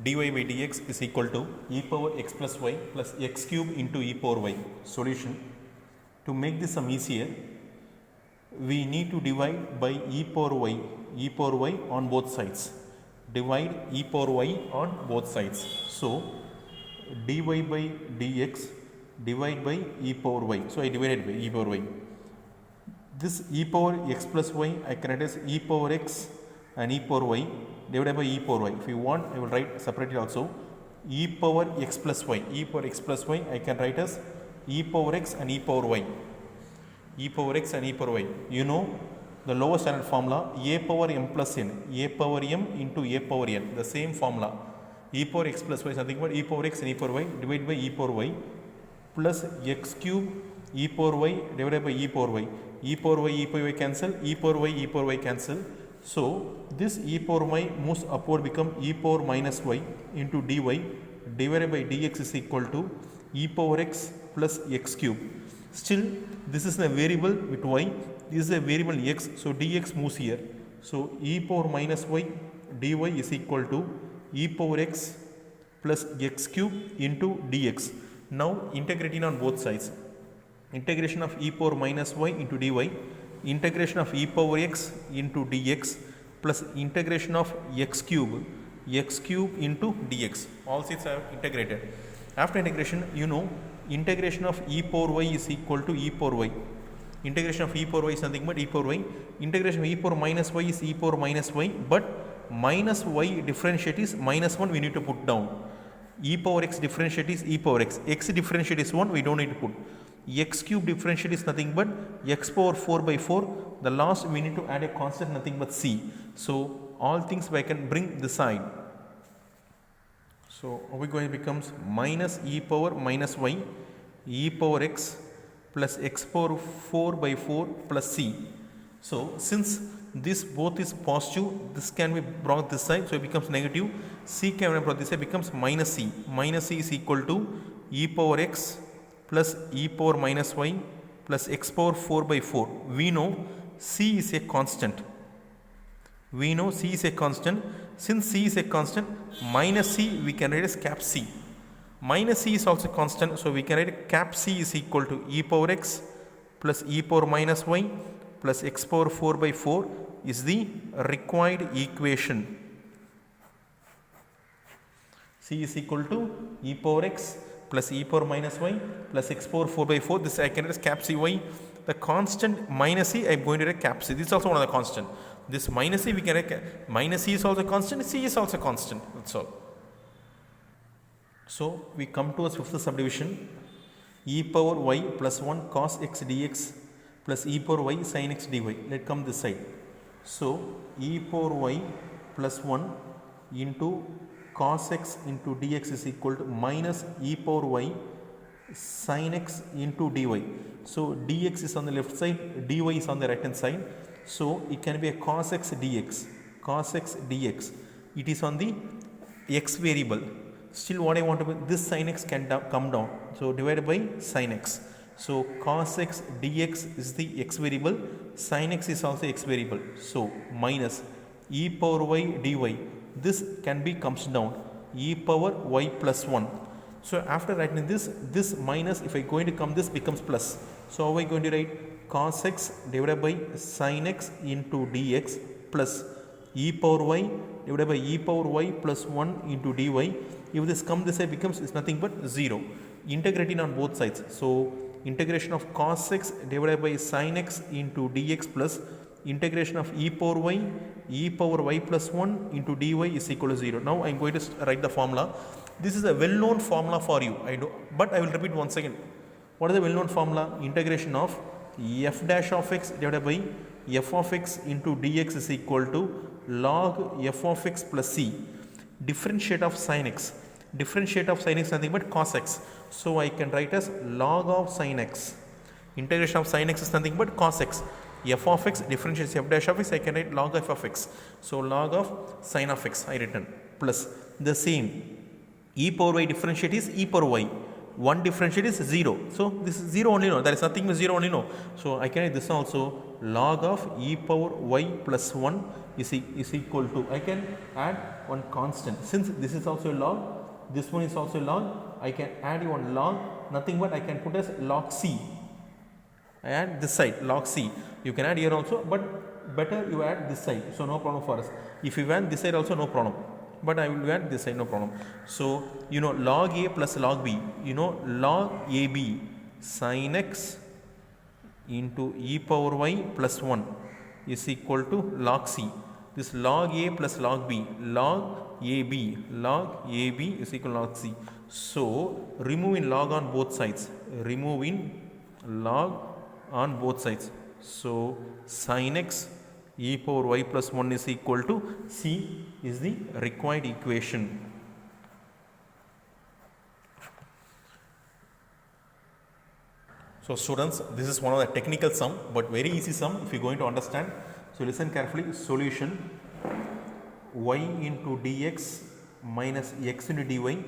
dy by dx is equal to e power x plus y plus x cube into e power y. Solution. To make this sum easier, we need to divide by e power y on both sides. Divide e power y on both sides. So, dy by dx divide by e power y. So, I divided by e power y. This e power x plus y I can write as e power x and e power y divided by e power y. If you want, I will write separately also. E power x plus y. E power x plus y I can write as e power x and e power y. E power x and e power y. You know the lower standard formula a power m plus n. A power m into a power n. The same formula. E power x plus y is nothing but e power x and e power y divided by e power y plus x cube e power y divided by e power y. E power y cancel, e power y cancel. So, this e power y moves upward become e power minus y into dy divided by dx is equal to e power x plus x cube. Still, this is a variable with y, this is a variable x, so dx moves here. So, e power minus y dy is equal to e power x plus x cube into dx. Now, integrating on both sides. Integration of e power minus y into dy, integration of e power x into dx plus integration of x cube into dx. All sides are integrated. After integration, you know integration of e power y is equal to e power y. Integration of e power y is nothing but e power y. Integration of e power minus y is e power minus y, but minus y differentiate is minus 1 we need to put down. E power x differentiate is e power x. X differentiate is 1 we don't need to put. X cube differentiate is nothing but x power 4 by 4. The last we need to add a constant nothing but c. So, all things I can bring this side. So, how we going becomes minus e power minus y e power x plus x power 4 by 4 plus c. So, since this both is positive, this can be brought this side, so it becomes negative. C can be brought this side, becomes minus c. Minus c is equal to e power x plus e power minus y plus x power 4 by 4. We know c is a constant. We know c is a constant. Since c is a constant, minus c we can write as cap c. Minus c is also constant, so we can write cap c is equal to e power x plus e power minus y plus x power 4 by 4 is the required equation. C is equal to e power x plus e power minus y plus x power 4 by 4. This I can write as cap cy. The constant minus c I am going to write cap c. This is also one of the constant. This minus c we can write minus c is also constant, c is also constant. That's all. So, we come to a fifth subdivision. E power y plus 1 cos x dx plus e power y sin x dy. Let come this side. So, e power y plus 1 into cos x into dx is equal to minus e power y sin x into dy. So, dx is on the left side, dy is on the right hand side. So, it can be a cos x dx, cos x dx. It is on the x variable. Still what I want to be, this sin x can come down. So, divided by sin x. So, cos x dx is the x variable, sin x is also x variable. So, minus e power y dy. This can be comes down, e power y plus 1. So, after writing this minus, if I going to come, this becomes plus. So, how are we going to write cos x divided by sin x into dx plus e power y divided by e power y plus 1 into dy. If this come this side becomes is nothing but 0. Integrating on both sides. So, integration of cos x divided by sin x into dx plus integration of e power y plus 1 into dy is equal to 0. Now, I am going to write the formula. This is a well known formula for you, but I will repeat once again. What is the well known formula? Integration of f dash of x divided by f of x into dx is equal to log f of x plus c. Differentiate of sin x. Differentiate of sin x is nothing but cos x. So, I can write as log of sin x. Integration of sin x is nothing but cos x. F of x differentiates f dash of x, I can write log f of x. So, log of sin of x I written plus the same e power y differentiate is e power y 1 differentiate is 0. So this is 0 only, no, there is nothing with 0 only, no. So I can write this also, log of e power y plus 1 is equal to, I can add one constant. Since this is also a log, this one is also a log, I can add one log, nothing but I can put as log c. I add this side, log c. You can add here also, but better you add this side, so no problem for us. If you add this side also, no problem, but I will add this side, no problem. So you know log a plus log b, you know log ab sin x into e power y plus 1 is equal to log c. This log a plus log b, log ab is equal to log c. So removing log on both sides, removing log on both sides. So sin x e power y plus 1 is equal to c is the required equation. So students, this is one of the technical sum, but very easy sum if you are going to understand. So listen carefully. Solution: y into dx minus x into dy.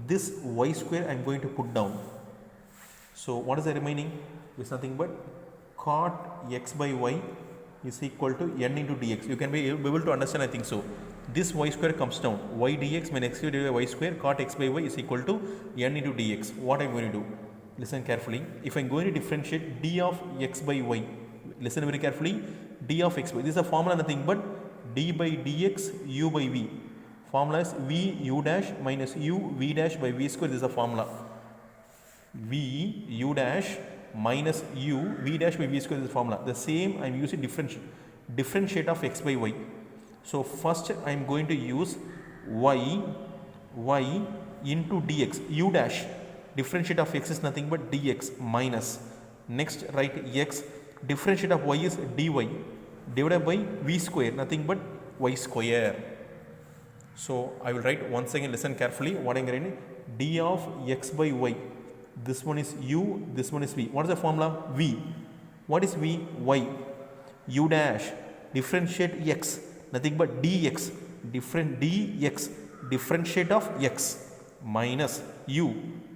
This y square I am going to put down. So what is the remaining? It's nothing but cot x by y is equal to n into dx. You can be able to understand, I think so. This y square comes down. Y dx minus x divided by y square, cot x by y is equal to n into dx. What I am going to do? Listen carefully. If I am going to differentiate d of x by y, listen very carefully. D of x by, this is a formula, nothing but d by dx u by v. Formula is v u dash minus u v dash by v square. This is a formula. V u dash minus u v dash by v square is the formula. The same I am using differentiate of x by y. So first I am going to use y into dx, u dash, differentiate of x is nothing but dx minus, next write x, differentiate of y is dy divided by v square, nothing but y square. So I will write once again, listen carefully what I am writing. D of x by y, this one is u, this one is v. What is the formula? V. What is v? Y. U dash, differentiate x, nothing but dx, differentiate of x minus u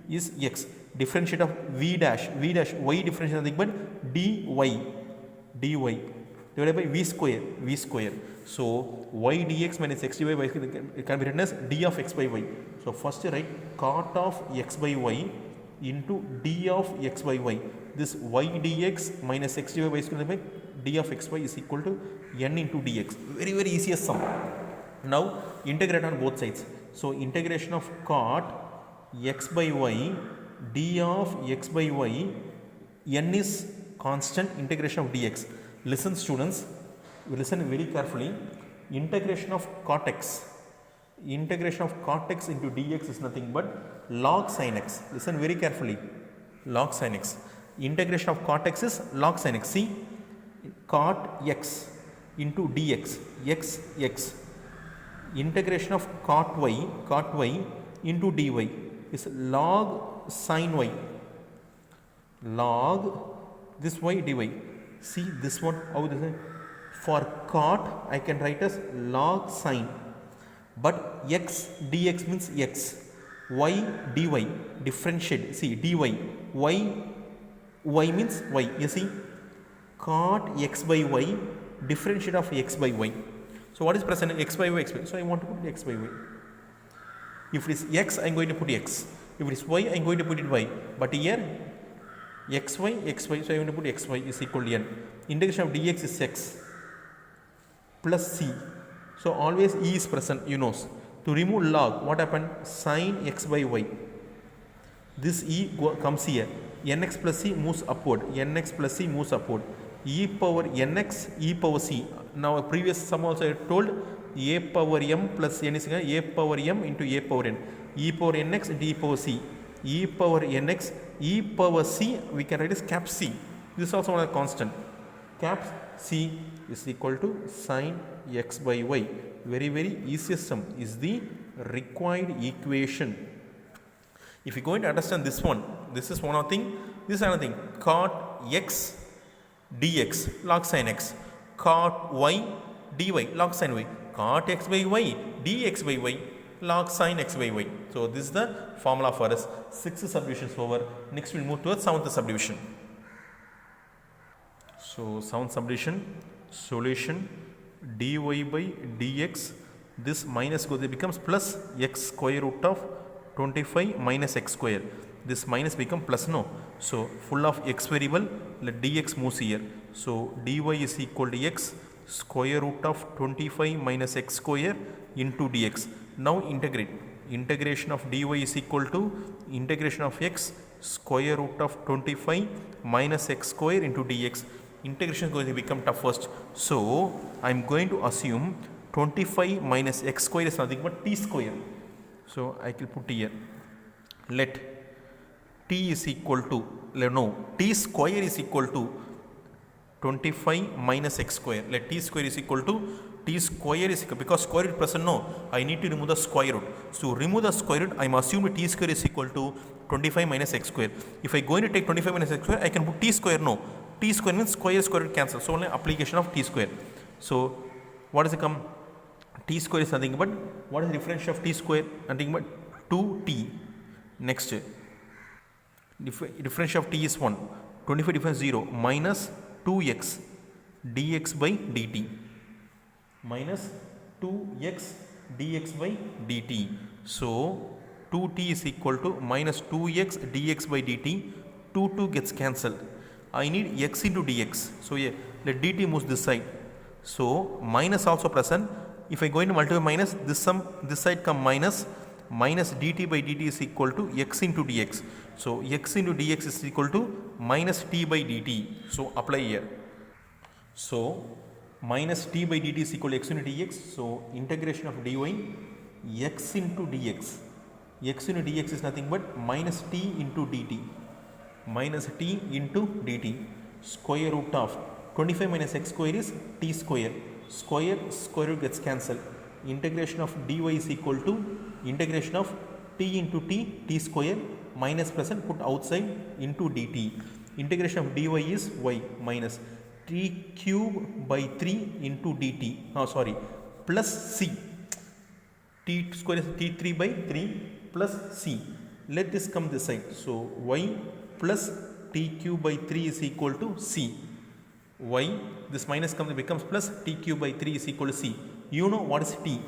is x, differentiate of v dash, y differentiate nothing but dy divided by v square. So y dx minus x dy by y, it can be written as d of x by y. So first write cot of x by y into d of x by y. This y dx minus x dy by y square by d of x by is equal to n into dx. Very very easiest sum. Now integrate on both sides. So integration of cot x by y, d of x by y, n is constant, integration of dx. Listen students, listen very carefully. Integration of cot x into dx is nothing but log sin x. Listen very carefully. Log sin x. Integration of cot x is log sin x. See, cot x into dx, x. Integration of cot y into dy is log sin y. Log this y dy. See this one, how this is? For cot I can write as log sin, but x dx means x, y dy, differentiate, see dy, y means y. You see, cot x by y, differentiate of x by y. So what is present? X by y, so I want to put x by y. If it is x, I am going to put x. If it is y, I am going to put it y. But here xy, so I am going to put xy is equal to n. Integration of dx is x plus c. So always e is present, you know. To remove log, what happened? Sin x by y. This e comes here. Nx plus c moves upward. E power nx, e power c. Now a previous sum also I told a power m plus n is a power m into a power n. E power nx into e power c. E power nx, e power c we can write as cap c. This is also one constant. Cap c is equal to sin x by y. Very very easiest sum is the required equation. If you are going to understand this one, this is one of thing, this is another thing. Cot x dx log sin x, cot y dy log sin y, cot x by y dx by y. log sine x by y. So this is the formula for us. 6 subdivisions over. Next we'll move towards 7th subdivision. So 7th subdivision, solution dy by dx, this minus goes, it becomes plus x square root of 25 minus x square. This minus become plus, no. So full of x variable, let dx moves here. So dy is equal to x square root of 25 minus x square into dx. Now integrate. Integration of dy is equal to integration of x square root of 25 minus x square into dx. Integration is going to become tough first. So I am going to assume 25 minus x square is nothing but t square. So I will put here, let t is equal to, t square is equal to 25 minus x square. Let t square is equal to, t square is equal, because square root present, no, I need to remove the square root. So remove the square root, I am assuming t square is equal to 25 minus x square. If I going to take 25 minus x square, I can put t square, no. T square means square root cancel. So only application of t square. So what does it come? T square is nothing but, what is the differential of t square? Nothing but 2t. Next, differential of t is 1. 25 difference 0. Minus 2x dx by dt. Minus 2x dx by dt. So 2t is equal to minus 2x dx by dt. 2 gets cancelled. I need x into dx. So yeah, let dt moves this side. So minus also present. If I go into multiply minus, this side come minus dt by dt is equal to x into dx. So x into dx is equal to minus t by dt. So apply here. So minus t by dt is equal to x into dx. So integration of dy x into dx. X into dx is nothing but minus t into dt. Minus t into dt. Square root of 25 minus x square is t square. Square root gets cancelled. Integration of dy is equal to integration of t into t square, minus present put outside into dt. Integration of dy is y minus t cube by 3 into dt. Plus c. T square is t3 by 3 plus c. Let this come this side. So y plus t cube by 3 is equal to c. Y, this minus comes, becomes plus t cube by 3 is equal to c. You know what is t?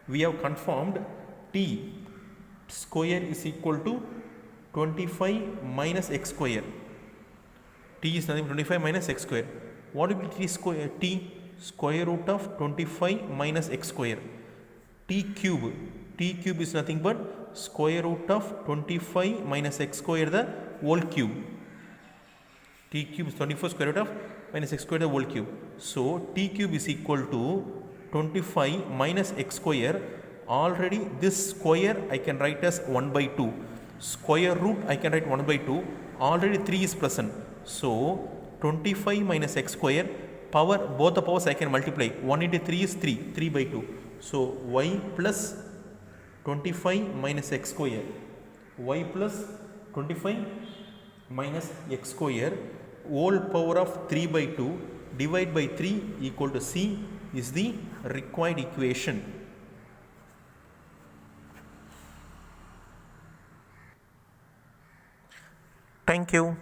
We have confirmed t square is equal to 25 minus x square. T is nothing but 25 minus x square. What will be t square? T square root of 25 minus x square. T cube is nothing but square root of 25 minus x square the whole cube. T cube is 24 square root of minus x square the whole cube. So t cube is equal to 25 minus x square. Already this square I can write as 1 by 2. Square root I can write 1 by 2. Already 3 is present. So 25 minus x square, power, both the powers I can multiply. 1 into 3 is 3 by 2. So y plus 25 minus x square. Y plus 25 minus x square whole power of 3 by 2 divided by 3 equal to c is the required equation. Thank you.